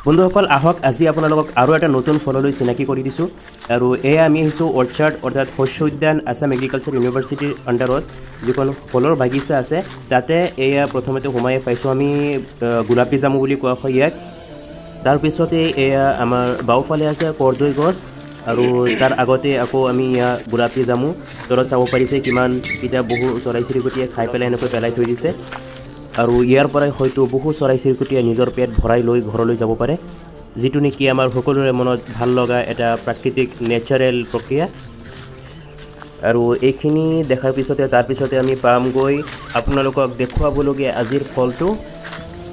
বন্ধুসকল আহক আজি আপোনালোকক আৰু এটা নতুন ফললৈ চিনাকি কৰি দিছোঁ আৰু এয়া আমি আহিছোঁ অৰ্চাৰ্ড অৰ্থাৎ শস্য উদ্যান আছাম এগ্ৰিকালচাৰ ইউনিভাৰ্চিটিৰ আণ্ডাৰত যিখন ফলৰ বাগিচা আছে তাতে এয়া প্ৰথমতে সোমাই পাইছোঁ আমি গোলাপী জামু বুলি কোৱা হয় ইয়াক। তাৰপিছতে এয়া আমাৰ বাওঁফালে আছে কৰ্দৈ গছ আৰু তাৰ আগতে আকৌ আমি ইয়াৰ গোলাপী জামু তলত চাব পাৰিছে কিমানকেইটা বহু চৰাই চিৰিকটিয়ে খাই পেলাই এনেকৈ পেলাই থৈ দিছে আৰু ইয়াৰ পৰাই হয়তো বহু চৰাই চিৰিকটিয়ে নিজৰ পেট ভৰাই লৈ ঘৰলৈ যাব পাৰে, যিটো নেকি আমাৰ সকলোৰে মনত ভাল লগা এটা প্ৰাকৃতিক নেচাৰেল প্ৰক্ৰিয়া। আৰু এইখিনি দেখাৰ পিছতে তাৰপিছতে আমি পামগৈ আপোনালোকক দেখুৱাবলগীয়া আজিৰ ফলটো,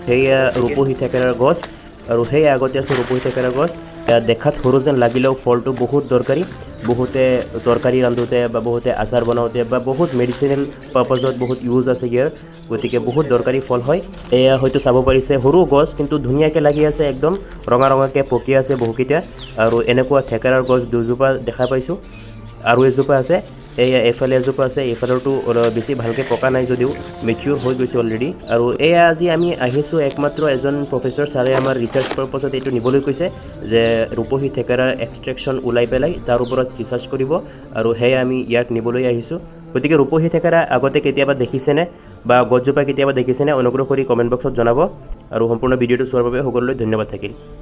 সেয়া ৰূপহী থেকেৰাৰ গছ আৰু সেই আগতে আছে ৰূপহী থেকেৰাৰ গছ। দেখাত সৰু যেন লাগিলেও ফলটো বহুত দৰকাৰী, বহুতে তৰকাৰী ৰান্ধোতে বা বহুতে আচাৰ বনাওঁতে বা বহুত মেডিচিনেল পাৰ্পাজত বহুত ইউজ আছে ইয়াৰ, গতিকে বহুত দৰকাৰী ফল হয়। এয়া হয়তো চাব পাৰিছে সৰু গছ কিন্তু ধুনীয়াকৈ লাগি আছে, একদম ৰঙা ৰঙাকৈ পকি আছে বহুকেইটা আৰু এনেকুৱা থেকেৰাৰ গছ দুজোপা দেখা পাইছোঁ আৰু এজোপা আছে, এয়া এইফালে এজোপা আছে, এইফালৰটো বেছি ভালকৈ পকা নাই যদিও মেচিয়ৰ হৈ গৈছে অলৰেডি। আৰু এয়া আজি আমি আহিছোঁ একমাত্ৰ এজন প্ৰফেচৰ ছাৰে আমাৰ ৰিচাৰ্চ পাৰ্পাছত এইটো নিবলৈ কৈছে যে ৰূপহী থেকেৰাৰ এক্সট্ৰেকশ্যন ওলাই পেলাই তাৰ ওপৰত ৰিচাৰ্চ কৰিব আৰু সেয়া আমি ইয়াক নিবলৈ আহিছোঁ। গতিকে ৰূপহী থেকেৰা আগতে কেতিয়াবা দেখিছেনে বা গছজোপা কেতিয়াবা দেখিছেনে অনুগ্ৰহ কৰি কমেণ্ট বক্সত জনাব আৰু সম্পূৰ্ণ ভিডিঅ'টো চোৱাৰ বাবে সকলোলৈ ধন্যবাদ থাকিল।